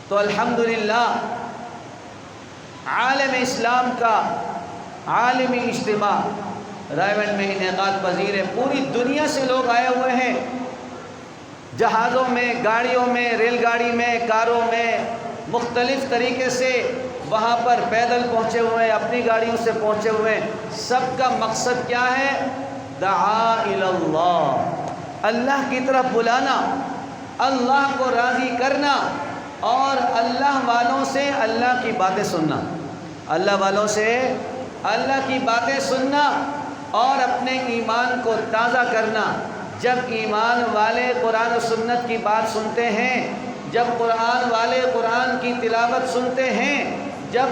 تو الحمدللہ عالم اسلام کا عالمی اجتماع رائے گنج میں انعقاد پذیر ہے۔ پوری دنیا سے لوگ آئے ہوئے ہیں، جہازوں میں، گاڑیوں میں، ریل گاڑی میں، کاروں میں، مختلف طریقے سے وہاں پر پیدل پہنچے ہوئے ہیں، اپنی گاڑیوں سے پہنچے ہوئے ہیں۔ سب کا مقصد کیا ہے؟ دعا الی اللہ، اللہ کی طرف بلانا، اللہ کو راضی کرنا، اور اللہ والوں سے اللہ کی باتیں سننا، اللہ والوں سے اللہ کی باتیں سننا اور اپنے ایمان کو تازہ کرنا۔ جب ایمان والے قرآن و سنت کی بات سنتے ہیں، جب قرآن والے قرآن کی تلاوت سنتے ہیں، جب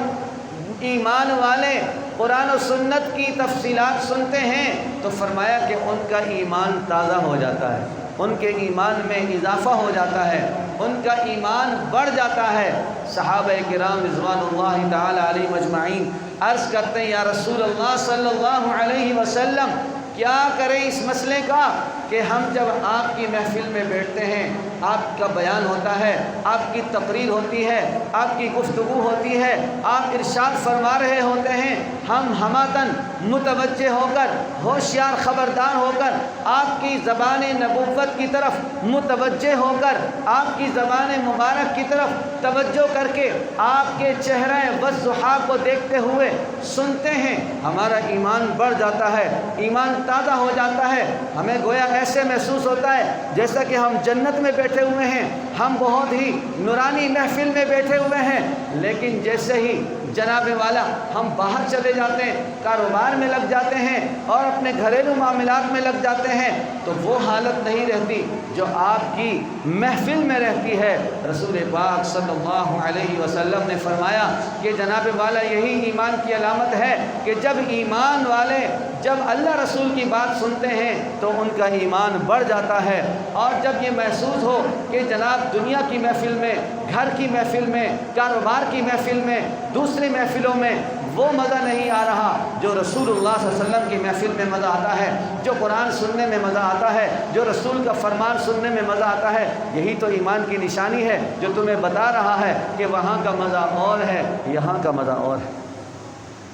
ایمان والے قرآن و سنت کی تفصیلات سنتے ہیں، تو فرمایا کہ ان کا ایمان تازہ ہو جاتا ہے، ان کے ایمان میں اضافہ ہو جاتا ہے، ان کا ایمان بڑھ جاتا ہے۔ صحابہ کرام رضوان اللہ تعالی علیہم اجمعین عرض کرتے ہیں، یا رسول اللہ صلی اللہ علیہ وسلم، کیا کریں اس مسئلے کا کہ ہم جب آپ کی محفل میں بیٹھتے ہیں، آپ کا بیان ہوتا ہے، آپ کی تقریر ہوتی ہے، آپ کی گفتگو ہوتی ہے، آپ ارشاد فرما رہے ہوتے ہیں، ہم ہماتن متوجہ ہو کر، ہوشیار خبردار ہو کر، آپ کی زبان نبوت کی طرف متوجہ ہو کر، آپ کی زبان مبارک کی طرف توجہ کر کے آپ کے چہرہ والضحیٰ کو دیکھتے ہوئے سنتے ہیں، ہمارا ایمان بڑھ جاتا ہے، ایمان تازہ ہو جاتا ہے۔ ہمیں گویا ایسے محسوس ہوتا ہے جیسا کہ ہم جنت میں بیٹھے ہوئے ہیں، ہم بہت ہی نورانی محفل میں بیٹھے ہوئے ہیں۔ لیکن جیسے ہی جناب والا ہم باہر چلے جاتے ہیں، کاروبار میں لگ جاتے ہیں اور اپنے گھریلو معاملات میں لگ جاتے ہیں، تو وہ حالت نہیں رہتی جو آپ کی محفل میں رہتی ہے۔ رسول پاک صلی اللہ علیہ وسلم نے فرمایا کہ جناب والا یہی ایمان کی علامت ہے کہ جب ایمان والے جب اللہ رسول کی بات سنتے ہیں تو ان کا ایمان بڑھ جاتا ہے، اور جب یہ محسوس ہو کہ جناب دنیا کی محفل میں، گھر کی محفل میں، کاروبار کی محفل میں، دوسری محفلوں میں وہ مزہ نہیں آ رہا جو رسول اللہ صلی اللہ علیہ وسلم کی محفل میں مزہ آتا ہے، جو قرآن سننے میں مزہ آتا ہے، جو رسول کا فرمان سننے میں مزہ آتا ہے، یہی تو ایمان کی نشانی ہے جو تمہیں بتا رہا ہے کہ وہاں کا مزہ اور ہے، یہاں کا مزہ اور ہے۔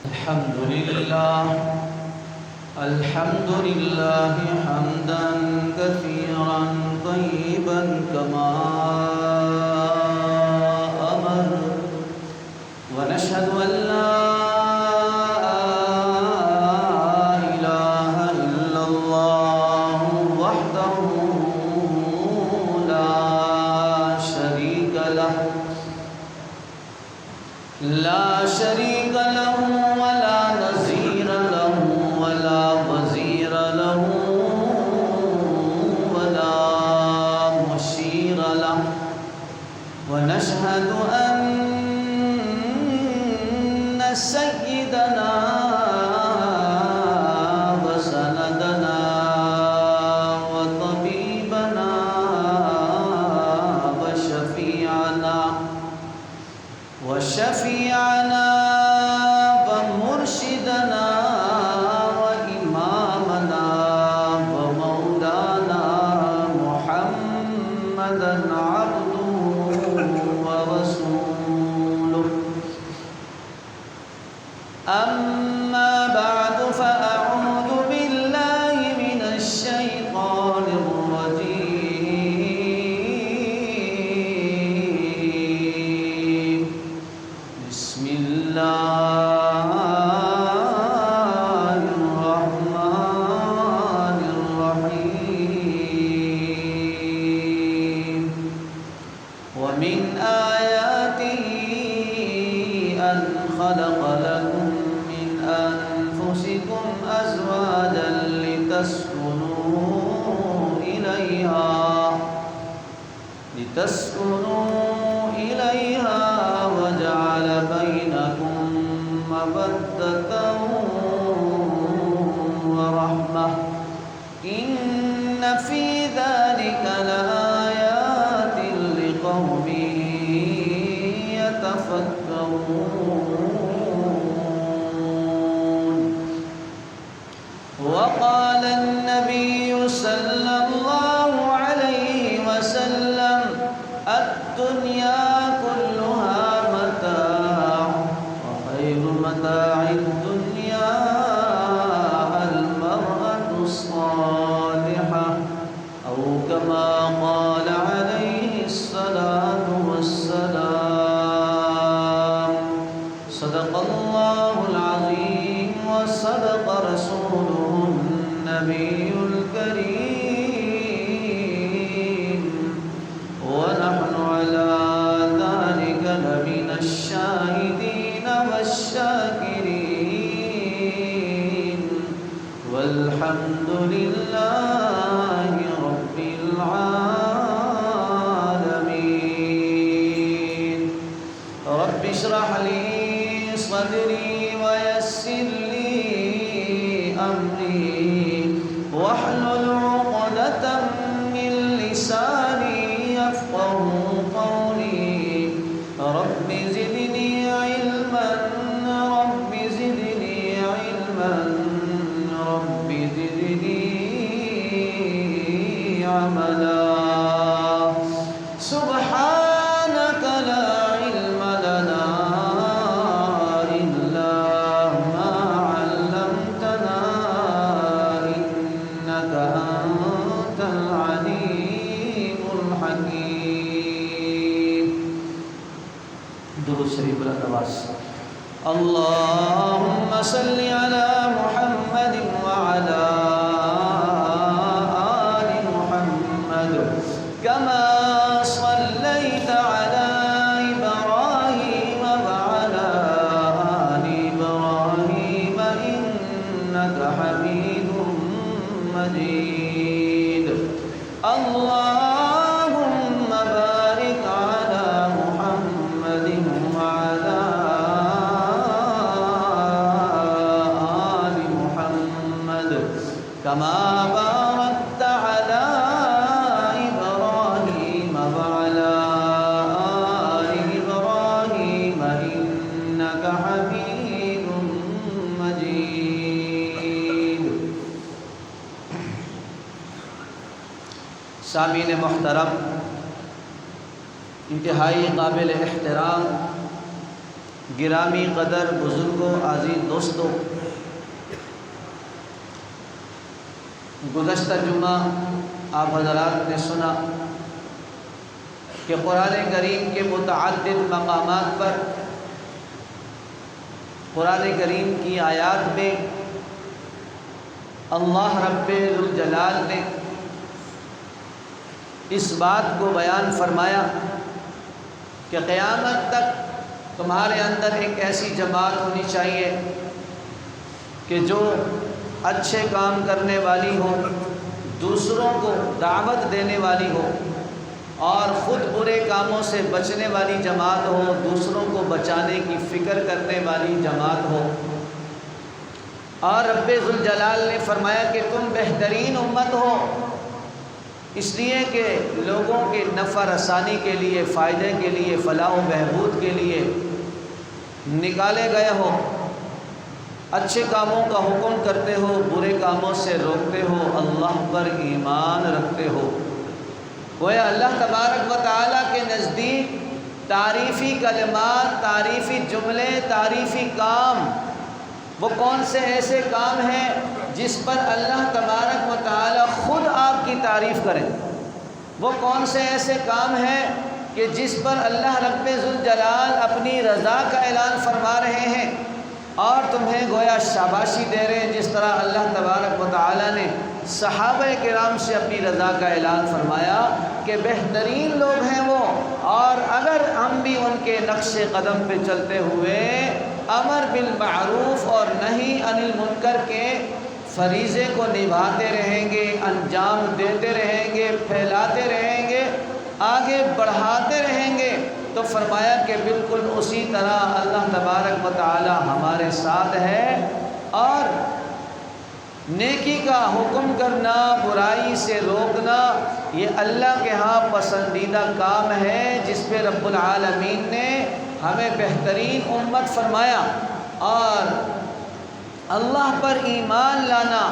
الحمدللہ الحمدللہ حمدا کثیرا طیبا کما امر، ونشہد ان لا لا شریک له ولا نظیر له ولا وزیر له ولا مشیر له، ونشهد ان سیدنا وسندنا وطبیبنا وشفیعنا ومرشدنا وإمامنا ومولانا محمدا عبده ورسوله، أما بعد فأعوذ بالله من الشيطان الرجيم، بسم الله الرحمن الرحيم، ومن آياته أن خلق لكم من أنفسكم أزواجا لتسكنوا إليها وجعل بينكم مودة ورحمة، إن في ذلك لآيات لقوم يتفكرون۔ وقال النبي صلى الله عليه وسلم: الدنيا كلها السلام صدق الله العظيم وصدق رسوله النبي الكريم ونحن على ذلك لمن الشاهدين والشاكرين والحمد لله رب العالمين رب اشرح لي صدري ويسر لي أمري واحلل عقدة من لساني يفقه قولي رب زدني علما رب زدني علما رب زدني عملا سبحانك لا علم لنا إلا ما علمتنا إنك أنت العليم الحكيم درود شریف الانواس اللهم صل على محمد وعلى آل محمد كما صليت على إبراهيم وعلى آل إبراهيم إنك حميد مجيد اللهم بارك على محمد وعلى آل محمد كما باركت على إبراهيم وعلى آل إبراهيم إنك حميد مجيد سامعین محترم، انتہائی قابل احترام گرامی قدر بزرگوں، عزیز دوستوں، گزشتہ جمعہ آپ حضرات نے سنا کہ قرآن کریم کے متعدد مقامات پر قرآن کریم کی آیات میں اللہ رب ذوالجلال نے اس بات کو بیان فرمایا کہ قیامت تک تمہارے اندر ایک ایسی جماعت ہونی چاہیے کہ جو اچھے کام کرنے والی ہو، دوسروں کو دعوت دینے والی ہو، اور خود برے کاموں سے بچنے والی جماعت ہو، دوسروں کو بچانے کی فکر کرنے والی جماعت ہو۔ اور رب ذوالجلال نے فرمایا کہ تم بہترین امت ہو، اس لیے کہ لوگوں کے نفع رسانی کے لیے، فائدے کے لیے، فلاح و بہبود کے لیے نکالے گئے ہو، اچھے کاموں کا حکم کرتے ہو، برے کاموں سے روکتے ہو، اللہ پر ایمان رکھتے ہو۔ گویا اللہ تبارک و تعالیٰ کے نزدیک تعریفی کلمات، تعریفی جملے، تعریفی کام وہ کون سے ایسے کام ہیں جس پر اللہ تبارک و تعالیٰ خود آپ کی تعریف کریں؟ وہ کون سے ایسے کام ہیں کہ جس پر اللہ رب ذوالجلال اپنی رضا کا اعلان فرما رہے ہیں اور تمہیں گویا شاباشی دے رہے ہیں، جس طرح اللہ تبارک و تعالیٰ نے صحابہ کرام سے اپنی رضا کا اعلان فرمایا کہ بہترین لوگ ہیں وہ، اور اگر ہم بھی ان کے نقش قدم پہ چلتے ہوئے امر بالمعروف اور نہی عن المنکر کے فریضے کو نبھاتے رہیں گے، انجام دیتے رہیں گے، پھیلاتے رہیں گے، آگے بڑھاتے رہیں گے، تو فرمایا کہ بالکل اسی طرح اللہ تبارک و تعالی ہمارے ساتھ ہے۔ اور نیکی کا حکم کرنا، برائی سے روکنا، یہ اللہ کے ہاں پسندیدہ کام ہے جس پہ رب العالمین نے ہمیں بہترین امت فرمایا۔ اور اللہ پر ایمان لانا،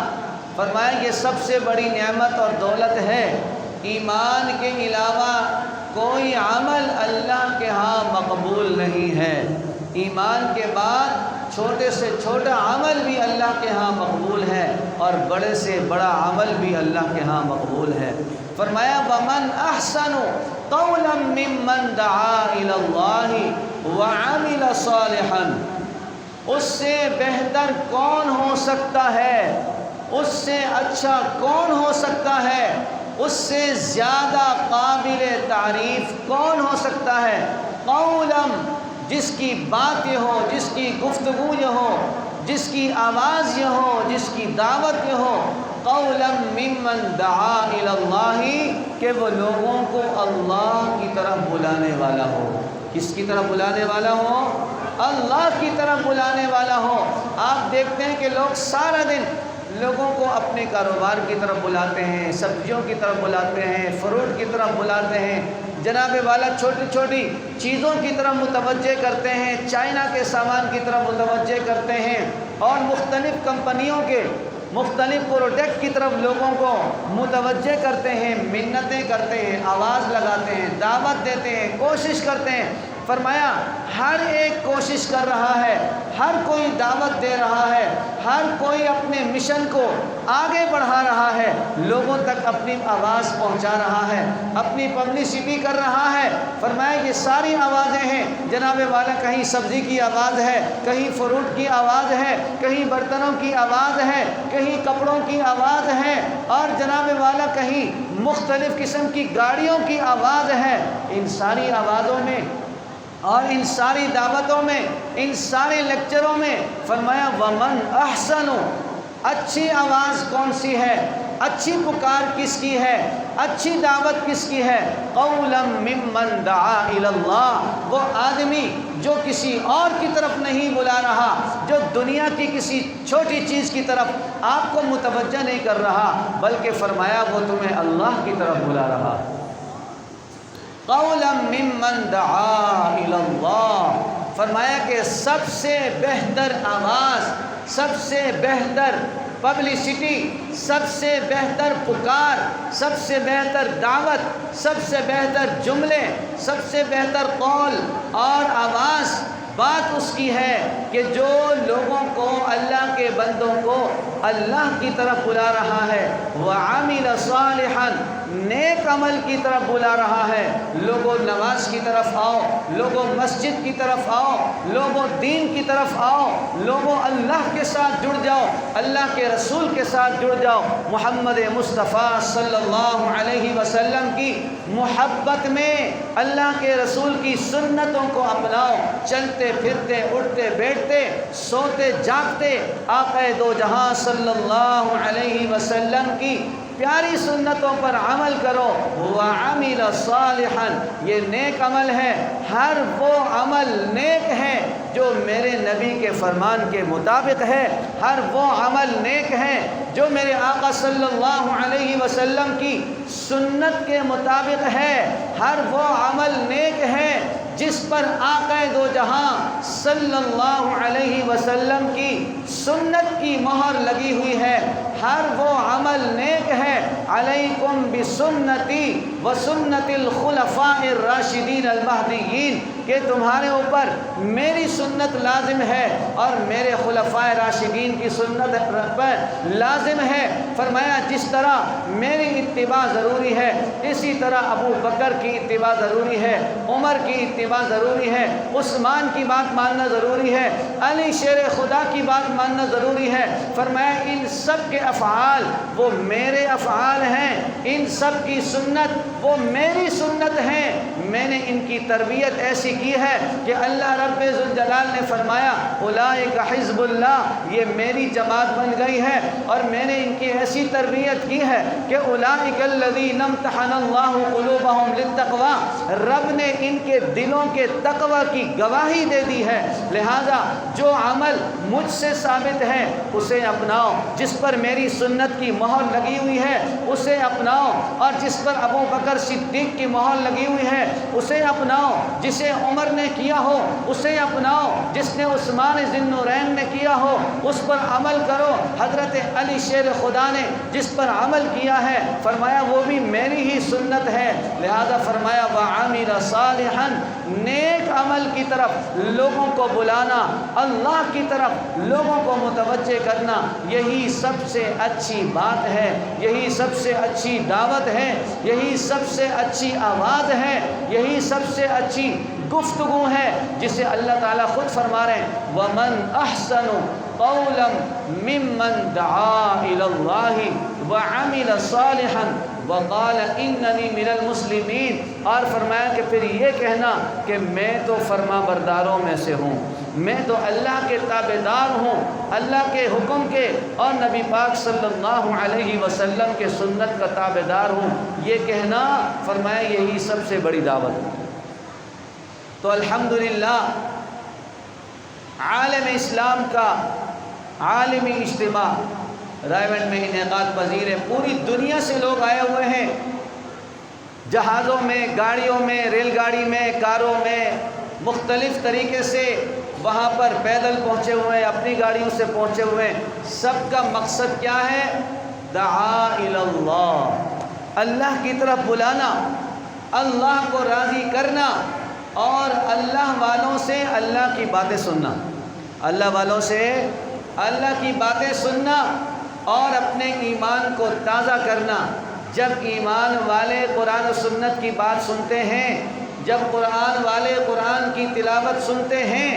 فرمایا یہ سب سے بڑی نعمت اور دولت ہے۔ ایمان کے علاوہ کوئی عمل اللہ کے ہاں مقبول نہیں ہے۔ ایمان کے بعد چھوٹے سے چھوٹا عمل بھی اللہ کے ہاں مقبول ہے، اور بڑے سے بڑا عمل بھی اللہ کے ہاں مقبول ہے۔ فرمایا وَمَنْ أَحْسَنُ قولا ممن دعا الی اللہ وعمل صالحا، اس سے بہتر کون ہو سکتا ہے، اس سے اچھا کون ہو سکتا ہے، اس سے زیادہ قابل تعریف کون ہو سکتا ہے؟ قولم، جس کی بات یہ ہو، جس کی گفتگو یہ ہو، جس کی آواز یہ ہو، جس کی دعوت یہ ہو، قولا ممن دعا الی اللہ، کہ وہ لوگوں کو اللہ کی طرف بلانے والا ہو۔ کس کی طرف بلانے والا ہو؟ اللہ کی طرف بلانے والا ہو۔ آپ دیکھتے ہیں کہ لوگ سارا دن لوگوں کو اپنے کاروبار کی طرف بلاتے ہیں، سبزیوں کی طرف بلاتے ہیں، فروٹ کی طرف بلاتے ہیں، جناب والا چھوٹی چھوٹی چیزوں کی طرف متوجہ کرتے ہیں، چائنا کے سامان کی طرف متوجہ کرتے ہیں، اور مختلف کمپنیوں کے مختلف پروڈکٹ کی طرف لوگوں کو متوجہ کرتے ہیں، منتیں کرتے ہیں، آواز لگاتے ہیں، دعوت دیتے ہیں، کوشش کرتے ہیں۔ فرمایا ہر ایک کوشش کر رہا ہے، ہر کوئی دعوت دے رہا ہے، ہر کوئی اپنے مشن کو آگے بڑھا رہا ہے، لوگوں تک اپنی آواز پہنچا رہا ہے، اپنی پبلسٹی کر رہا ہے۔ فرمایا یہ ساری آوازیں ہیں جناب والا، کہیں سبزی کی آواز ہے، کہیں فروٹ کی آواز ہے، کہیں برتنوں کی آواز ہے، کہیں کپڑوں کی آواز ہے، اور جناب والا کہیں مختلف قسم کی گاڑیوں کی آواز ہے۔ ان ساری آوازوں میں اور ان ساری دعوتوں میں، ان سارے لیکچروں میں فرمایا ومن احسن، اچھی آواز کون سی ہے، اچھی پکار کس کی ہے، اچھی دعوت کس کی ہے؟ قولا ممن دعا الی اللہ، وہ آدمی جو کسی اور کی طرف نہیں بلا رہا، جو دنیا کی کسی چھوٹی چیز کی طرف آپ کو متوجہ نہیں کر رہا، بلکہ فرمایا وہ تمہیں اللہ کی طرف بلا رہا۔ قولا ممن دعا الی اللہ، فرمایا کہ سب سے بہتر آواز، سب سے بہتر پبلسٹی، سب سے بہتر پکار، سب سے بہتر دعوت، سب سے بہتر جملے، سب سے بہتر قول اور آواز بات اس کی ہے کہ جو لوگوں کو، اللہ کے بندوں کو اللہ کی طرف بلا رہا ہے، وعمل صالحا، نیک عمل کی طرف بلا رہا ہے۔ لوگوں نماز کی طرف آؤ، لوگوں مسجد کی طرف آؤ، لوگوں دین کی طرف آؤ، لوگوں اللہ کے ساتھ جڑ جاؤ، اللہ کے رسول کے ساتھ جڑ جاؤ، محمد مصطفیٰ صلی اللہ علیہ وسلم کی محبت میں اللہ کے رسول کی سنتوں کو اپناؤ، چلتے پھرتے، اٹھتے بیٹھتے، سوتے جاگتے آقا دو جہاں صلی اللہ علیہ وسلم کی پیاری سنتوں پر عمل کرو۔ وعمل صالحا، یہ نیک عمل ہے، ہر وہ عمل نیک ہے جو میرے نبی کے فرمان کے مطابق ہے، ہر وہ عمل نیک ہے جو میرے آقا صلی اللہ علیہ وسلم کی سنت کے مطابق ہے، ہر وہ عمل نیک ہے جس پر آقا دو جہاں صلی اللہ علیہ وسلم کی سنت کی مہر لگی ہوئی ہے، ہر وہ عمل نیک ہے۔ علیکم بسنتی وسنت الخلفاء الراشدین المہدیین، کہ تمہارے اوپر میری سنت لازم ہے اور میرے خلفاء راشدین کی سنت پر لازم ہے۔ فرمایا جس طرح میری اتباع ضروری ہے، اسی طرح ابو بکر کی اتباع ضروری ہے، عمر کی اتباع ضروری ہے، عثمان کی بات ماننا ضروری ہے، علی شیر خدا کی بات ماننا ضروری ہے۔ فرمایا ان سب کے افعال وہ میرے افعال ہیں، ان سب کی سنت وہ میری سنت ہیں۔ میں نے ان کی تربیت ایسی کی ہے کہ اللہ رب ذوالجلال نے فرمایا اولئک حزب اللہ، یہ میری جماعت بن گئی ہے، اور میں نے ان کی ایسی تربیت کی ہے کہ اولئک الذین امتحن اللہ قلوبہم للتقوی، رب نے ان کے دلوں کے تقوی کی گواہی دے دی ہے۔ لہذا جو عمل مجھ سے ثابت ہے اسے اپناؤ، جس پر میری سنت کی مہر لگی ہوئی ہے اسے اپناؤ، اور جس پر ابو بکر صدیق کی مہر لگی ہوئی ہے اسے اپناؤ، جسے عمر نے کیا ہو اسے اپناؤ، جس نے عثمان ذی النورین نے کیا ہو اس پر عمل کرو۔ حضرت علی شیر خدا نے جس پر عمل کیا ہے فرمایا وہ بھی میری ہی سنت ہے۔ لہذا فرمایا وعمل صالحا، نیک عمل کی طرف لوگوں کو بلانا، اللہ کی طرف لوگوں کو متوجہ کرنا، یہی سب سے اچھی بات ہے، یہی سب سے اچھی دعوت ہے، یہی سب سے اچھی آواز ہے، یہی سب سے اچھی گفتگو ہے، جسے اللہ تعالیٰ خود فرما رہے ہیں وَمَنْ أَحْسَنُ قَوْلًا مِّمَّنْ دَعَا إِلَى اللَّهِ وَعَمِلَ صَالِحًا وَقَالَ إِنَّنِي مِنَ الْمُسْلِمِينَ، اور فرمایا کہ پھر یہ کہنا کہ میں تو فرما برداروں میں سے ہوں، میں تو اللہ کے تابعدار ہوں، اللہ کے حکم کے اور نبی پاک صلی اللہ علیہ وسلم کے سنت کا تابعدار ہوں، یہ کہنا فرمایا یہی سب سے بڑی دعوت ہے۔ تو الحمدللہ عالم اسلام کا عالمی اجتماع رائے گنج میں انعقاد پذیر ہے، پوری دنیا سے لوگ آئے ہوئے ہیں، جہازوں میں، گاڑیوں میں، ریل گاڑی میں، کاروں میں، مختلف طریقے سے وہاں پر پیدل پہنچے ہوئے ہیں، اپنی گاڑیوں سے پہنچے ہوئے ہیں، سب کا مقصد کیا ہے؟ دعا الی اللہ، اللہ کی طرف بلانا، اللہ کو راضی کرنا اور اللہ والوں سے اللہ کی باتیں سننا، اللہ والوں سے اللہ کی باتیں سننا اور اپنے ایمان کو تازہ کرنا۔ جب ایمان والے قرآن و سنت کی بات سنتے ہیں، جب قرآن والے قرآن کی تلاوت سنتے ہیں،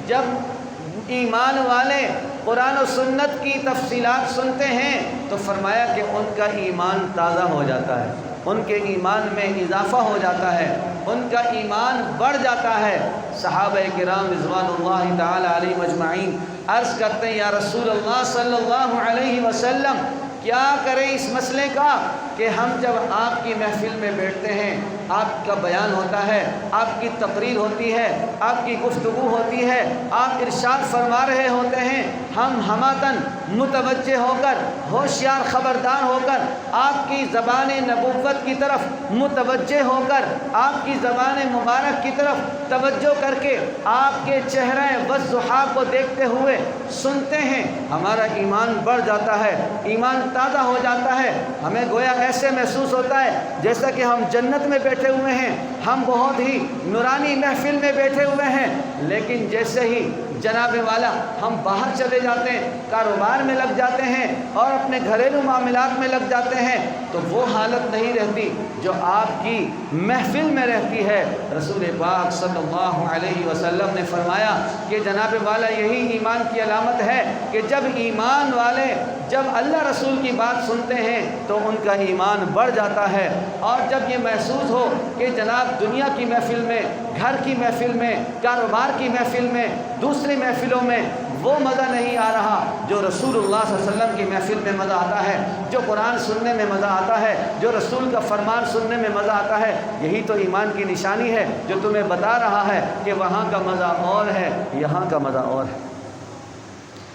جب ایمان والے قرآن و سنت کی تفصیلات سنتے ہیں تو فرمایا کہ ان کا ایمان تازہ ہو جاتا ہے، ان کے ایمان میں اضافہ ہو جاتا ہے، ان کا ایمان بڑھ جاتا ہے۔ صحابہ کرام رضوان اللہ تعالی علیہم اجمعین عرض کرتے ہیں یا رسول اللہ صلی اللہ علیہ وسلم کیا کریں اس مسئلے کا کہ ہم جب آپ کی محفل میں بیٹھتے ہیں، آپ کا بیان ہوتا ہے، آپ کی تقریر ہوتی ہے، آپ کی گفتگو ہوتی ہے، آپ ارشاد فرما رہے ہوتے ہیں، ہم ہماتن متوجہ ہو کر، ہوشیار خبردار ہو کر، آپ کی زبان نبوت کی طرف متوجہ ہو کر، آپ کی زبان مبارک کی طرف توجہ کر کے آپ کے چہرہ والضحیٰ کو دیکھتے ہوئے سنتے ہیں، ہمارا ایمان بڑھ جاتا ہے، ایمان تازہ ہو جاتا ہے، ہمیں گویا ایسے محسوس ہوتا ہے جیسا کہ ہم جنت میں بیٹھے ہوئے ہیں، ہم بہت ہی نورانی محفل میں بیٹھے ہوئے ہیں۔ لیکن جیسے ہی جناب والا ہم باہر چلے جاتے ہیں، کاروبار میں لگ جاتے ہیں اور اپنے گھریلو معاملات میں لگ جاتے ہیں تو وہ حالت نہیں رہتی جو آپ کی محفل میں رہتی ہے۔ رسول پاک صلی اللہ علیہ وسلم نے فرمایا کہ جناب والا یہی ایمان کی علامت ہے کہ جب ایمان والے جب اللہ رسول کی بات سنتے ہیں تو ان کا ایمان بڑھ جاتا ہے، اور جب یہ محسوس ہو کہ جناب دنیا کی محفل میں، گھر کی محفل میں، کاروبار کی محفل میں، دوسری محفلوں میں وہ مزہ نہیں آ رہا جو رسول اللہ صلی اللہ علیہ وسلم کی محفل میں مزہ آتا ہے، جو قرآن سننے میں مزہ آتا ہے، جو رسول کا فرمان سننے میں مزہ آتا ہے، یہی تو ایمان کی نشانی ہے جو تمہیں بتا رہا ہے کہ وہاں کا مزہ اور ہے، یہاں کا مزہ اور ہے۔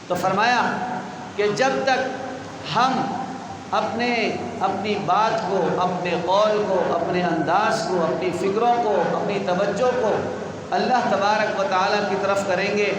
تو فرمایا کہ جب تک ہم اپنی بات کو، اپنے قول کو، اپنے انداز کو، اپنی فکروں کو، اپنی توجہ کو اللہ تبارک و تعالیٰ کی طرف کریں گے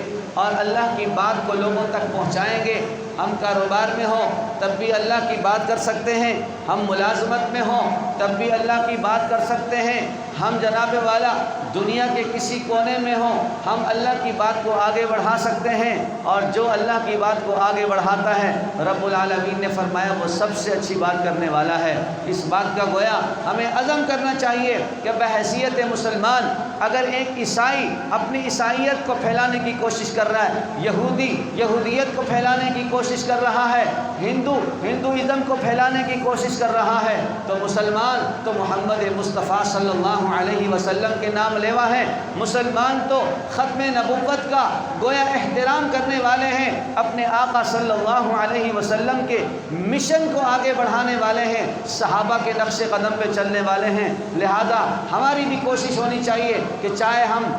اور اللہ کی بات کو لوگوں تک پہنچائیں گے، ہم کاروبار میں ہوں تب بھی اللہ کی بات کر سکتے ہیں، ہم ملازمت میں ہوں تب بھی اللہ کی بات کر سکتے ہیں، ہم جناب والا دنیا کے کسی کونے میں ہوں ہم اللہ کی بات کو آگے بڑھا سکتے ہیں، اور جو اللہ کی بات کو آگے بڑھاتا ہے رب العالمین نے فرمایا وہ سب سے اچھی بات کرنے والا ہے۔ اس بات کا گویا ہمیں عزم کرنا چاہیے کہ بحیثیت مسلمان اگر ایک عیسائی اپنی عیسائیت کو پھیلانے کی کوشش کر رہا ہے، یہودی یہودیت کو پھیلانے کی کوشش کر رہا ہے، ہندو ہندوازم کو پھیلانے کی کوشش کر رہا ہے، تو مسلمان تو محمد مصطفیٰ صلی اللہ علیہ وسلم کے نام لیوا ہے، مسلمان تو ختم نبوت کا گویا احترام کرنے والے ہیں، اپنے آقا صلی اللہ علیہ وسلم کے مشن کو آگے بڑھانے والے ہیں، صحابہ کے نقش قدم پہ چلنے والے ہیں۔ لہذا ہماری بھی کوشش ہونی چاہیے کہ چاہے ہم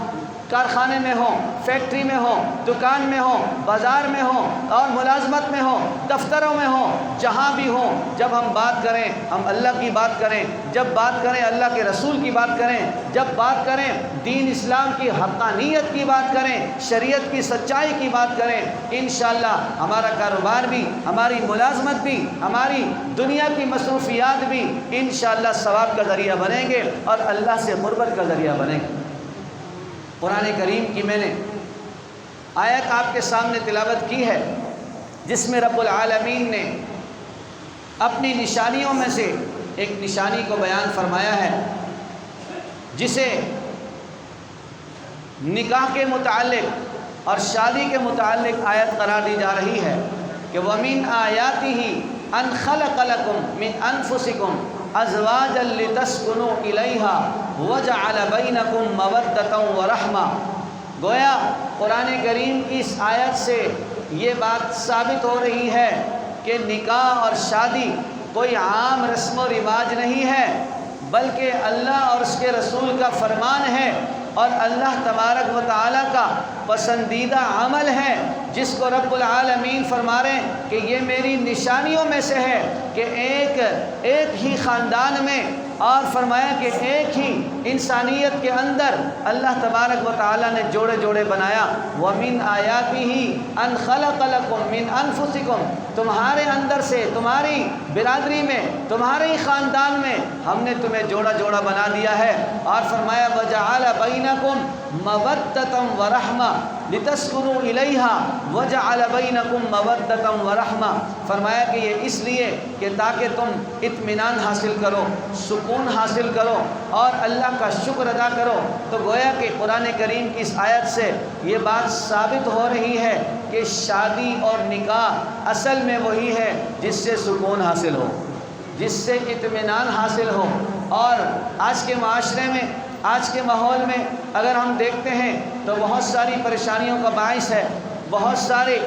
کارخانے میں ہوں، فیکٹری میں ہوں، دکان میں ہوں، بازار میں ہوں اور ملازمت میں ہوں، دفتروں میں ہوں، جہاں بھی ہوں، جب ہم بات کریں ہم اللہ کی بات کریں، جب بات کریں اللہ کے رسول کی بات کریں، جب بات کریں دین اسلام کی حقانیت کی بات کریں، شریعت کی سچائی کی بات کریں، انشاءاللہ ہمارا کاروبار بھی، ہماری ملازمت بھی، ہماری دنیا کی مصروفیات بھی انشاءاللہ ثواب کا ذریعہ بنیں گے اور اللہ سے قربت کا ذریعہ بنیں گے۔ قرآن کریم کی میں نے آیت آپ کے سامنے تلاوت کی ہے، جس میں رب العالمین نے اپنی نشانیوں میں سے ایک نشانی کو بیان فرمایا ہے، جسے نکاح کے متعلق اور شادی کے متعلق آیت قرار دی جا رہی ہے کہ وَمِنْ آيَاتِهِ أَنْ خَلَقَ لَكُم مِّنْ أَنفُسِكُمْ أَزْوَاجًا لِتَسْكُنُوا إِلَيْهَا وَجَعَلَ بَيْنَكُم مَّوَدَّةً وَرَحْمَةً۔ گویا قرآن کریم کی اس آیت سے یہ بات ثابت ہو رہی ہے کہ نکاح اور شادی کوئی عام رسم و رواج نہیں ہے، بلکہ اللہ اور اس کے رسول کا فرمان ہے اور اللہ تبارک و تعالیٰ کا پسندیدہ عمل ہے، جس کو رب العالمین فرما رہے ہیں کہ یہ میری نشانیوں میں سے ہے کہ ایک ہی خاندان میں، اور فرمایا کہ ایک ہی انسانیت کے اندر اللہ تبارک و تعالیٰ نے جوڑے جوڑے بنایا۔ وَمِنْ آيَاتِهِ أَنْ خَلَقَ لَكُم مِّنْ أَنفُسِكُمْ، تمہارے اندر سے، تمہاری برادری میں، تمہارے ہی خاندان میں ہم نے تمہیں جوڑا جوڑا بنا دیا ہے، اور فرمایا وَجَعَلَ بَيْنَكُم مَّوَدَّةً وَرَحْمَةً لِتَسْكُنُوا إِلَيْهَا وَجَعَلَ بَيْنَكُم مَّوَدَّةً وَرَحْمَةً۔ فرمایا کہ یہ اس لیے کہ تاکہ تم اطمینان حاصل کرو، سکون حاصل کرو اور اللہ کا شکر ادا کرو۔ تو گویا کہ قرآن کریم کی اس آیت سے یہ بات ثابت ہو رہی ہے کہ شادی اور نکاح اصل میں وہی ہے جس سے سکون حاصل ہو، جس سے اطمینان حاصل ہو۔ اور آج کے معاشرے میں، آج کے ماحول میں اگر ہم دیکھتے ہیں تو بہت ساری پریشانیوں کا باعث ہے، بہت سارے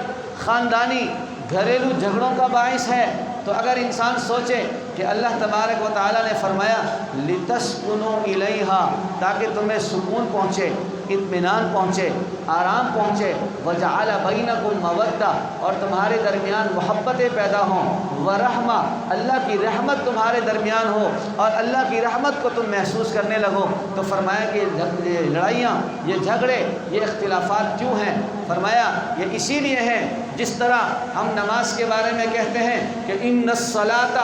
خاندانی گھریلو جھگڑوں کا باعث ہے۔ تو اگر انسان سوچے کہ اللہ تبارک و تعالیٰ نے فرمایا لِتَسْكُنُوا إِلَيْهَا، تاکہ تمہیں سکون پہنچے، اطمینان پہنچے، آرام پہنچے، وَجَعَلَ بَيْنَكُم مَّوَدَّةً، اور تمہارے درمیان محبتیں پیدا ہوں، وَرَحْمَةً، اللہ کی رحمت تمہارے درمیان ہو اور اللہ کی رحمت کو تم محسوس کرنے لگو۔ تو فرمایا کہ یہ لڑائیاں، یہ جھگڑے، یہ اختلافات کیوں ہیں؟ فرمایا یہ اسی لیے ہیں، جس طرح ہم نماز کے بارے میں کہتے ہیں کہ اِنَّ الصَّلَاةَ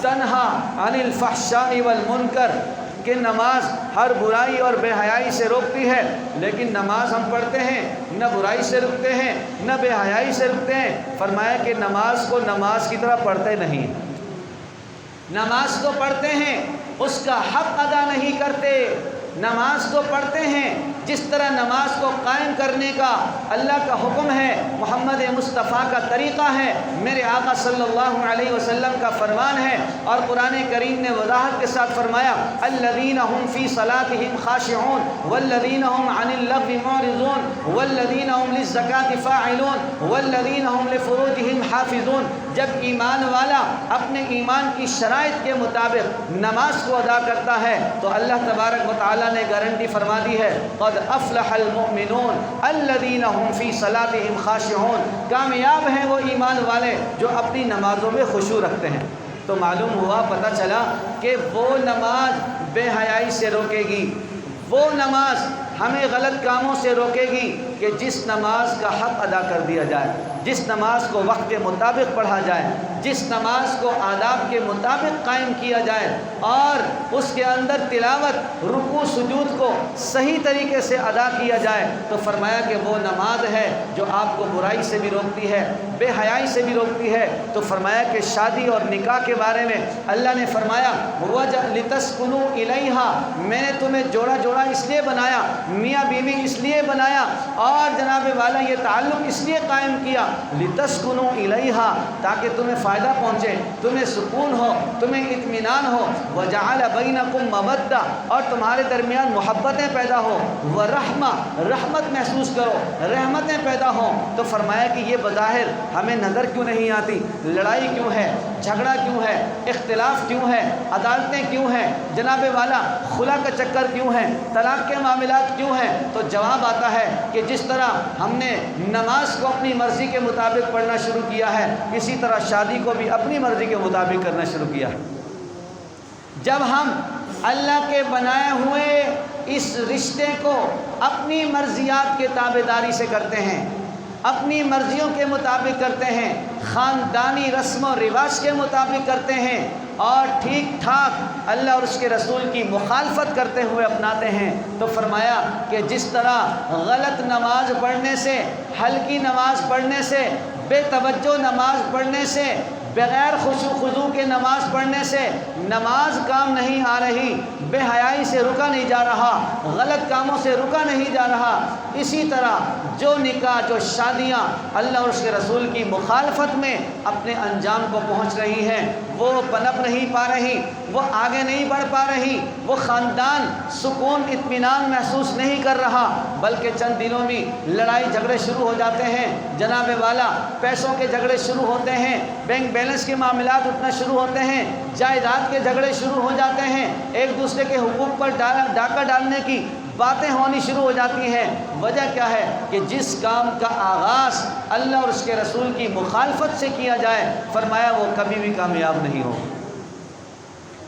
تَنْهَىٰ عَنِ الْفَحْشَاءِ وَالْمُنکَرِ، کہ نماز ہر برائی اور بے حیائی سے روکتی ہے، لیکن نماز ہم پڑھتے ہیں، نہ برائی سے رکتے ہیں نہ بے حیائی سے رکتے ہیں۔ فرمایا کہ نماز کو نماز کی طرح پڑھتے نہیں، نماز کو پڑھتے ہیں اس کا حق ادا نہیں کرتے، نماز کو پڑھتے ہیں جس طرح نماز کو قائم کرنے کا اللہ کا حکم ہے، محمد مصطفیٰ کا طریقہ ہے، میرے آقا صلی اللہ علیہ وسلم کا فرمان ہے۔ اور قرآن کریم نے وضاحت کے ساتھ فرمایا الذین هم فی صلاتهم خاشعون والذین هم عن اللغو معرضون والذین هم للزکاة فاعلون والذین هم لفروجهم حافظون۔ جب ایمان والا اپنے ایمان کی شرائط کے مطابق نماز کو ادا کرتا ہے تو اللہ تبارک و تعالیٰ نے گارنٹی فرما دی ہے قد افلح المؤمنون الذین هم فی صلاتهم خاشعون، کامیاب ہیں وہ ایمان والے جو اپنی نمازوں میں خشوع رکھتے ہیں۔ تو معلوم ہوا، پتہ چلا کہ وہ نماز بے حیائی سے روکے گی، وہ نماز ہمیں غلط کاموں سے روکے گی کہ جس نماز کا حق ادا کر دیا جائے، جس نماز کو وقت کے مطابق پڑھا جائے، جس نماز کو آداب کے مطابق قائم کیا جائے اور اس کے اندر تلاوت، رکوع، سجود کو صحیح طریقے سے ادا کیا جائے۔ تو فرمایا کہ وہ نماز ہے جو آپ کو برائی سے بھی روکتی ہے، بے حیائی سے بھی روکتی ہے۔ تو فرمایا کہ شادی اور نکاح کے بارے میں اللہ نے فرمایا لِتَسْكُنُوا إِلَيْهَا، میں نے تمہیں جوڑا جوڑا اس لیے بنایا، میاں بیوی اس لیے بنایا، اور جناب والا یہ تعلق اس لیے قائم کیا لِتَسْكُنُوا إِلَيْهَا، تاکہ تمہیں فائدہ پہنچے، تمہیں سکون ہو، تمہیں اطمینان ہو، وَجَعَلَ بَيْنَكُم مَّوَدَّةً، اور تمہارے درمیان محبتیں پیدا ہو، وَرَحْمَةً، رحمت محسوس کرو، رحمتیں پیدا ہوں۔ تو فرمایا کہ یہ بظاہر ہمیں نظر کیوں نہیں آتی، لڑائی کیوں ہے، جھگڑا کیوں ہے، اختلاف کیوں ہے، عدالتیں کیوں ہیں، جناب والا خلا کا چکر کیوں ہے، طلاق کے معاملات کیوں ہیں؟ تو جواب آتا ہے کہ جس طرح ہم نے نماز کو اپنی مرضی کے مطابق پڑھنا شروع کیا ہے، اسی طرح شادی کو بھی اپنی مرضی کے مطابق کرنا شروع کیا ہے۔ جب ہم اللہ کے بنائے ہوئے اس رشتے کو اپنی مرضیات کے تابعداری سے کرتے ہیں، اپنی مرضیوں کے مطابق کرتے ہیں، خاندانی رسم و رواج کے مطابق کرتے ہیں، اور ٹھیک ٹھاک اللہ اور اس کے رسول کی مخالفت کرتے ہوئے اپناتے ہیں، تو فرمایا کہ جس طرح غلط نماز پڑھنے سے، ہلکی نماز پڑھنے سے، بے توجہ نماز پڑھنے سے، بغیر خشوع خضوع کے نماز پڑھنے سے نماز کام نہیں آ رہی، بے حیائی سے رکا نہیں جا رہا، غلط کاموں سے رکا نہیں جا رہا، اسی طرح جو نکاح، جو شادیاں اللہ اور اس کے رسول کی مخالفت میں اپنے انجام کو پہنچ رہی ہیں، وہ پنپ نہیں پا رہی، وہ آگے نہیں بڑھ پا رہی، وہ خاندان سکون اطمینان محسوس نہیں کر رہا، بلکہ چند دنوں میں لڑائی جھگڑے شروع ہو جاتے ہیں، جناب والا پیسوں کے جھگڑے شروع ہوتے ہیں، بینک بیلنس کے معاملات اٹھنا شروع ہوتے ہیں، جائیداد کے جھگڑے شروع ہو جاتے ہیں، ایک دوسرے کے حقوق پر ڈاکہ ڈالنے کی باتیں ہونی شروع ہو جاتی ہیں۔ وجہ کیا ہے کہ جس کام کا آغاز اللہ اور اس کے رسول کی مخالفت سے کیا جائے، فرمایا وہ کبھی بھی کامیاب نہیں ہو،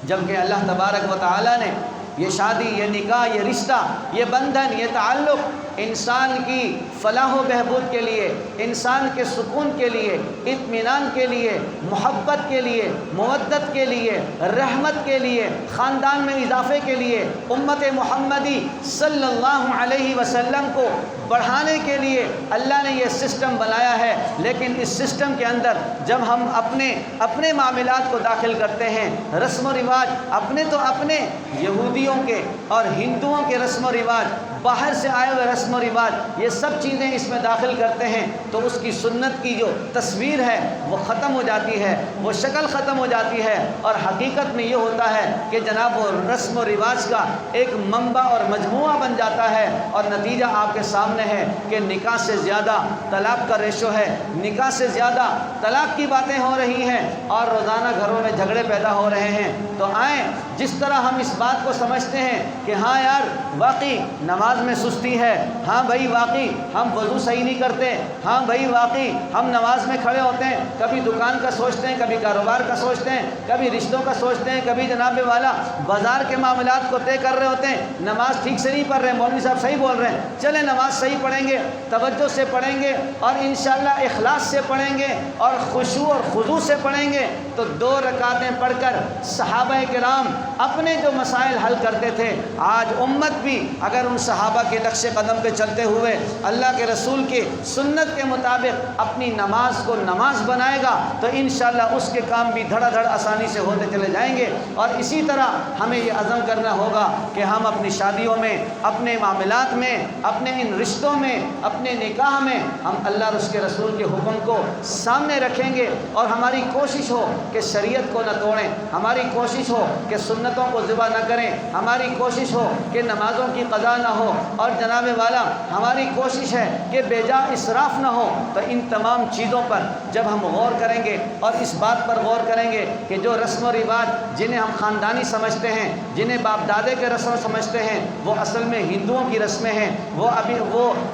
جبکہ اللہ تبارک و تعالیٰ نے یہ شادی، یہ نکاح، یہ رشتہ، یہ بندھن، یہ تعلق انسان کی فلاح و بہبود کے لیے، انسان کے سکون کے لیے، اطمینان کے لیے، محبت کے لیے، مودت کے لیے، رحمت کے لیے، خاندان میں اضافے کے لیے، امت محمدی صلی اللہ علیہ وسلم کو بڑھانے کے لیے اللہ نے یہ سسٹم بنایا ہے۔ لیکن اس سسٹم کے اندر جب ہم اپنے معاملات کو داخل کرتے ہیں، رسم و رواج اپنے تو اپنے یہودیوں کے اور ہندوؤں کے رسم و رواج، باہر سے آئے ہوئے رسم و رواج، یہ سب چیزیں اس میں داخل کرتے ہیں، تو اس کی سنت کی جو تصویر ہے وہ ختم ہو جاتی ہے، وہ شکل ختم ہو جاتی ہے، اور حقیقت میں یہ ہوتا ہے کہ جناب وہ رسم و رواج کا ایک منبع اور مجموعہ بن جاتا ہے، اور نتیجہ آپ کے سامنے ہے کہ نکاح سے زیادہ طلاق کا ریشو ہے، نکاح سے زیادہ طلاق کی باتیں ہو رہی ہیں، اور روزانہ گھروں میں جھگڑے پیدا ہو رہے ہیں۔ تو آئیں، جس طرح ہم اس بات کو سمجھتے ہیں کہ ہاں یار واقعی نماز میں سستی ہے، ہاں بھائی واقعی ہم وضو صحیح نہیں کرتے، ہاں بھائی واقعی ہم نماز میں کھڑے ہوتے ہیں، کبھی دکان کا سوچتے ہیں، کبھی کاروبار کا سوچتے ہیں، کبھی رشتوں کا سوچتے ہیں، کبھی جناب والا بازار کے معاملات کو طے کر رہے ہوتے ہیں، نماز ٹھیک سے نہیں پڑھ رہے ہیں، مولوی صاحب صحیح بول رہے ہیں، چلیں نماز صحیح پڑھیں گے، توجہ سے پڑھیں گے، اور انشاءاللہ اخلاص سے پڑھیں گے، اور خشوع اور خضوع سے پڑھیں گے، تو 2 رکعتیں پڑھ کر صحابہ کرام اپنے جو مسائل حل کرتے تھے، آج امت بھی اگر ان صحابہ کے نقش قدم پہ چلتے ہوئے اللہ کے رسول کی سنت کے مطابق اپنی نماز کو نماز بنائے گا، تو انشاءاللہ اس کے کام بھی دھڑا دھڑ آسانی سے ہوتے چلے جائیں گے۔ اور اسی طرح ہمیں یہ عزم کرنا ہوگا کہ ہم اپنی شادیوں میں، اپنے معاملات میں، اپنے ان رشتوں میں، اپنے نکاح میں ہم اللہ اور اس کے رسول کے حکم کو سامنے رکھیں گے، اور ہماری کوشش ہو کہ شریعت کو نہ توڑیں، ہماری کوشش ہو کہ سنتوں کو ذبح نہ کریں، ہماری کوشش ہو کہ نمازوں کی قضا نہ ہو، اور جناب والا ہماری کوشش ہے کہ بے جا اسراف نہ ہو۔ تو ان تمام چیزوں پر جب ہم غور کریں گے، اور اس بات پر غور کریں گے کہ جو رسم و رواج جنہیں ہم خاندانی سمجھتے ہیں، جنہیں باپ دادے کے رسم سمجھتے ہیں، وہ اصل میں ہندوؤں کی رسمیں ہیں، وہ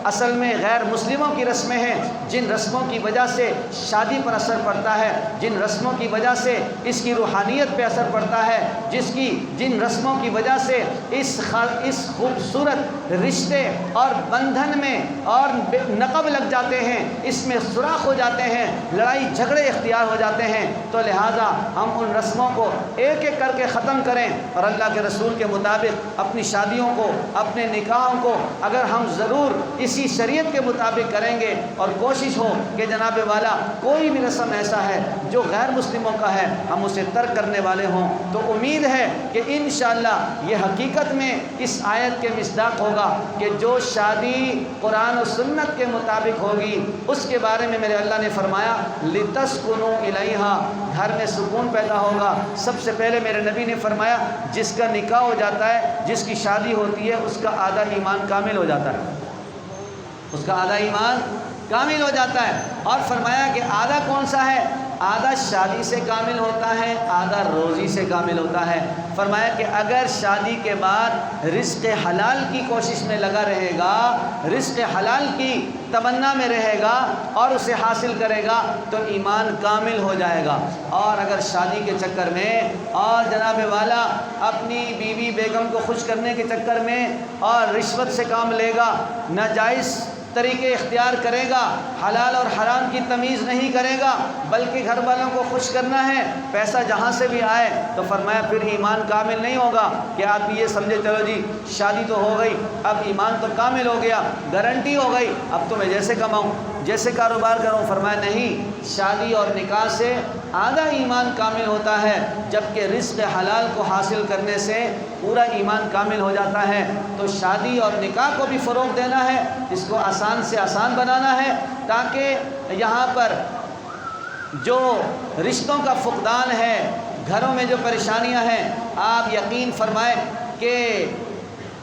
اصل میں غیر مسلموں کی رسمیں ہیں، جن رسموں کی وجہ سے شادی پر اثر پڑتا ہے، جن رسموں کی وجہ سے اس کی روحانیت پہ اثر پڑتا ہے، جن رسموں کی وجہ سے اس خوبصورت رشتے اور بندھن میں اور نقب لگ جاتے ہیں، اس میں سوراخ ہو جاتے ہیں، لڑائی جھگڑے اختیار ہو جاتے ہیں۔ تو لہٰذا ہم ان رسموں کو ایک ایک کر کے ختم کریں، اور اللہ کے رسول کے مطابق اپنی شادیوں کو، اپنے نکاحوں کو اگر ہم ضرور اسی شریعت کے مطابق کریں گے، اور کوشش ہو کہ جناب والا کوئی بھی رسم ایسا ہے جو غیر مسلموں کا ہے ہم اسے ترک کرنے والے ہوں، تو امید ہے کہ انشاءاللہ یہ حقیقت میں اس آیت کے مصداق ہوگا کہ جو شادی قرآن و سنت کے مطابق ہوگی، اس کے بارے میں میرے اللہ نے فرمایا لِتَسْكُنُوا إِلَيْهَا، گھر میں سکون پیدا ہوگا۔ سب سے پہلے میرے نبی نے فرمایا جس کا نکاح ہو جاتا ہے، جس کی شادی ہوتی ہے، اس کا آدھا ایمان کامل ہو جاتا ہے، اس کا آدھا ایمان کامل ہو جاتا ہے۔ اور فرمایا کہ آدھا کون سا ہے؟ آدھا شادی سے کامل ہوتا ہے، آدھا روزی سے کامل ہوتا ہے۔ فرمایا کہ اگر شادی کے بعد رزق حلال کی کوشش میں لگا رہے گا، رزق حلال کی تمنا میں رہے گا اور اسے حاصل کرے گا، تو ایمان کامل ہو جائے گا۔ اور اگر شادی کے چکر میں اور جناب والا اپنی بیوی بیگم کو خوش کرنے کے چکر میں اور رشوت سے کام لے گا، ناجائز طریقے اختیار کرے گا، حلال اور حرام کی تمیز نہیں کرے گا، بلکہ گھر والوں کو خوش کرنا ہے، پیسہ جہاں سے بھی آئے، تو فرمایا پھر ایمان کامل نہیں ہوگا کہ آپ یہ سمجھے چلو جی شادی تو ہو گئی، اب ایمان تو کامل ہو گیا، گارنٹی ہو گئی، اب تو میں جیسے کماؤں جیسے کاروبار کروں۔ فرمایا نہیں، شادی اور نکاح سے آدھا ایمان کامل ہوتا ہے، جبکہ رزق حلال کو حاصل کرنے سے پورا ایمان کامل ہو جاتا ہے۔ تو شادی اور نکاح کو بھی فروغ دینا ہے، اس کو آسان سے آسان بنانا ہے، تاکہ یہاں پر جو رشتوں کا فقدان ہے، گھروں میں جو پریشانیاں ہیں، آپ یقین فرمائیں کہ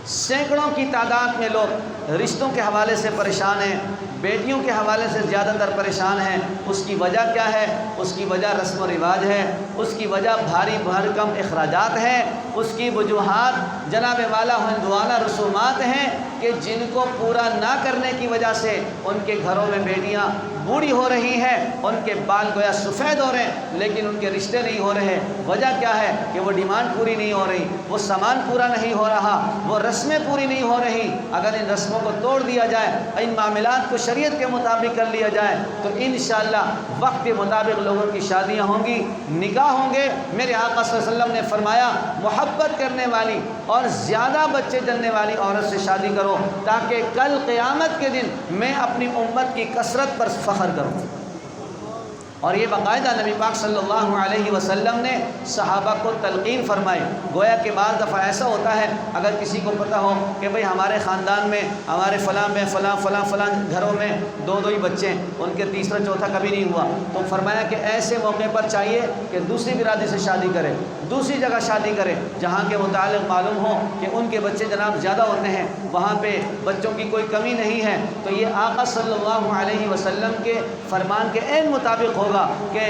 سینکڑوں کی تعداد میں لوگ رشتوں کے حوالے سے پریشان ہیں، بیٹیوں کے حوالے سے زیادہ تر پریشان ہیں۔ اس کی وجہ کیا ہے؟ اس کی وجہ رسم و رواج ہے، اس کی وجہ بھاری بھرکم اخراجات ہیں، اس کی وجوہات جناب والا ہندوانہ رسومات ہیں کہ جن کو پورا نہ کرنے کی وجہ سے ان کے گھروں میں بیٹیاں بوڑھی ہو رہی ہیں، ان کے بال گویا سفید ہو رہے ہیں، لیکن ان کے رشتے نہیں ہو رہے۔ وجہ کیا ہے؟ کہ وہ ڈیمانڈ پوری نہیں ہو رہی، وہ سامان پورا نہیں ہو رہا، وہ رسمیں پوری نہیں ہو رہی۔ اگر ان رسموں کو توڑ دیا جائے، ان معاملات کو شریعت کے مطابق کر لیا جائے، تو انشاءاللہ وقت کے مطابق لوگوں کی شادیاں ہوں گی، نکاح ہوں گے۔ میرے آقا صلی اللہ علیہ وسلم نے فرمایا محبت کرنے والی اور زیادہ بچے جننے والی عورت سے شادی کرو، تاکہ کل قیامت کے دن میں اپنی امت کی کثرت پر فخر کروں۔ اور یہ باقاعدہ نبی پاک صلی اللہ علیہ وسلم نے صحابہ کو تلقین فرمائی۔ گویا کہ بعض دفعہ ایسا ہوتا ہے، اگر کسی کو پتہ ہو کہ بھئی ہمارے خاندان میں ہمارے فلاں میں فلاں گھروں میں دو ہی بچے ہیں، ان کے تیسرا چوتھا کبھی نہیں ہوا، تو فرمایا کہ ایسے موقع پر چاہیے کہ دوسری برادری سے شادی کرے، دوسری جگہ شادی کرے جہاں کے متعلق معلوم ہو کہ ان کے بچے جناب زیادہ ہوتے ہیں، وہاں پہ بچوں کی کوئی کمی نہیں ہے۔ تو یہ آقا صلی اللہ علیہ وسلم کے فرمان کے عین مطابق ہو کہ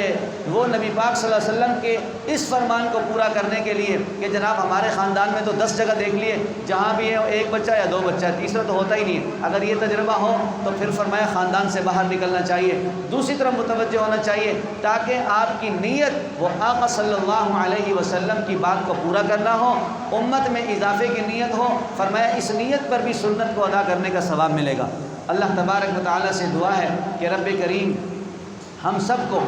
وہ نبی پاک صلی اللہ علیہ وسلم کے اس فرمان کو پورا کرنے کے لیے کہ جناب ہمارے خاندان میں تو 10 جگہ دیکھ لیے، جہاں بھی ہے ایک بچہ یا 2 بچہ ہے، تیسرا تو ہوتا ہی نہیں ہے۔ اگر یہ تجربہ ہو تو پھر فرمایا خاندان سے باہر نکلنا چاہیے، دوسری طرف متوجہ ہونا چاہیے، تاکہ آپ کی نیت وہ آقا صلی اللہ علیہ وسلم کی بات کو پورا کرنا ہو، امت میں اضافے کی نیت ہو۔ فرمایا اس نیت پر بھی سنت کو ادا کرنے کا ثواب ملے گا۔ اللہ تبارک و تعالیٰ سے دعا ہے کہ رب کریم ہم سب کو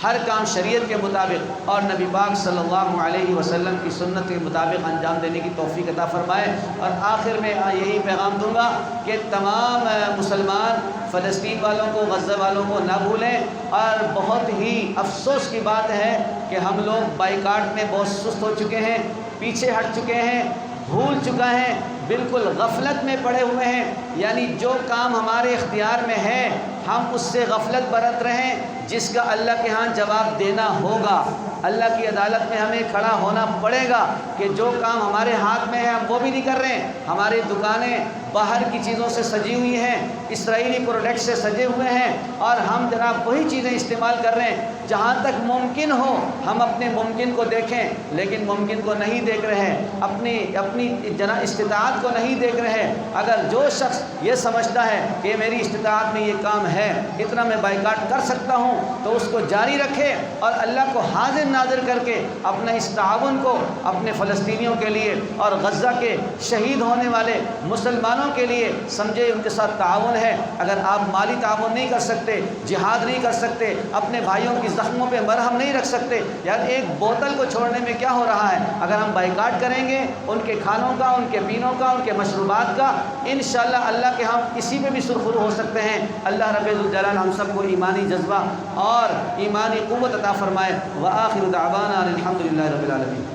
ہر کام شریعت کے مطابق اور نبی پاک صلی اللہ علیہ وسلم کی سنت کے مطابق انجام دینے کی توفیق عطا فرمائے۔ اور آخر میں یہی پیغام دوں گا کہ تمام مسلمان فلسطین والوں کو، غزہ والوں کو نہ بھولیں، اور بہت ہی افسوس کی بات ہے کہ ہم لوگ بائیکاٹ میں بہت سست ہو چکے ہیں، پیچھے ہٹ چکے ہیں، بھول چکا ہے، بالکل غفلت میں پڑے ہوئے ہیں۔ یعنی جو کام ہمارے اختیار میں ہے ہم اس سے غفلت برت رہے ہیں، جس کا اللہ کے ہاں جواب دینا ہوگا، اللہ کی عدالت میں ہمیں کھڑا ہونا پڑے گا کہ جو کام ہمارے ہاتھ میں ہے ہم وہ بھی نہیں کر رہے ہیں۔ ہماری دکانیں باہر کی چیزوں سے سجی ہوئی ہیں، اسرائیلی پروڈکٹ سے سجے ہوئے ہیں، اور ہم جناب وہی چیزیں استعمال کر رہے ہیں۔ جہاں تک ممکن ہو ہم اپنے ممکن کو دیکھیں، لیکن ممکن کو نہیں دیکھ رہے ہیں، اپنی جناب استطاعت کو نہیں دیکھ رہے ہیں۔ اگر جو شخص یہ سمجھتا ہے کہ میری استطاعت میں یہ کام ہے، اتنا میں بائیکاٹ کر سکتا ہوں، تو اس کو جاری رکھے، اور اللہ کو حاضر ناظر کر کے اپنا اس تعاون کو اپنے فلسطینیوں کے لیے اور غزہ کے شہید ہونے والے مسلمانوں کے لیے سمجھے، ان کے ساتھ تعاون ہے۔ اگر آپ مالی تعاون نہیں کر سکتے، جہاد نہیں کر سکتے، اپنے بھائیوں کی زخموں پہ مرہم نہیں رکھ سکتے، یار ایک بوتل کو چھوڑنے میں کیا ہو رہا ہے؟ اگر ہم بائیکاٹ کریں گے ان کے کھانوں کا، ان کے پینوں کا، ان کے مشروبات کا، انشاءاللہ اللہ کے ہم کسی پہ بھی سرخرو ہو سکتے ہیں۔ اللہ رب الجلال ہم سب کو ایمانی جذبہ اور ایمانی قوت عطا فرمائے۔ وآخر دعوانا الحمدللہ رب العالمین۔